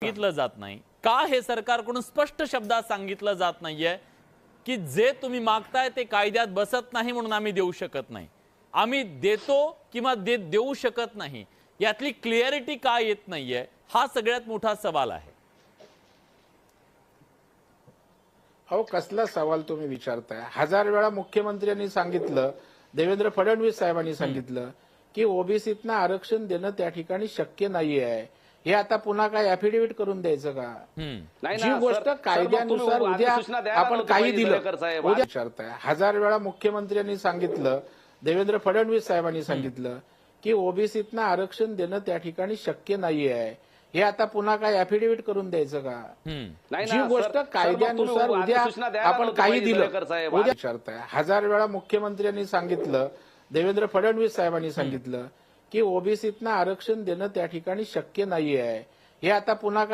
सांगितलं जात नाही का? हे सरकारकडून स्पष्ट शब्दात सांगितलं जात नाहीये की जे तुम्ही मागताय ते कायद्यात बसत नाही म्हणून आम्ही देऊ शकत नाही. आम्ही देतो किंवा देऊ शकत नाही यातली क्लिअरिटी का येत नाहीये हा सगळ्यात मोठा सवाल आहे. अहो कसला सवाल तुम्ही विचारताय? हजार वेळा मुख्यमंत्र्यांनी सांगितलं, देवेंद्र फडणवीस साहेबांनी सांगितलं की ओबीसीतनं आरक्षण देणं त्या ठिकाणी शक्य नाहीये. हे आता पुन्हा काय ऍफिडेव्हिट करून द्यायचं का? जी गोष्ट कायद्यानुसार उद्या आपण काही दिलं उद्या विचारताय. हजार वेळा मुख्यमंत्र्यांनी सांगितलं, देवेंद्र फडणवीस साहेबांनी सांगितलं की ओबीसीतनं आरक्षण देणं त्या ठिकाणी शक्य नाहीये. हे आता पुन्हा काय ऍफिडेव्हिट करून द्यायचं का? जी गोष्ट कायद्यानुसार उद्या आपण काही दिलं उद्या विचारताय. हजार वेळा मुख्यमंत्र्यांनी सांगितलं, देवेंद्र फडणवीस साहेबांनी सांगितलं की ओबीसीतनं आरक्षण देणं त्या ठिकाणी शक्य नाहीये. हे आता पुन्हा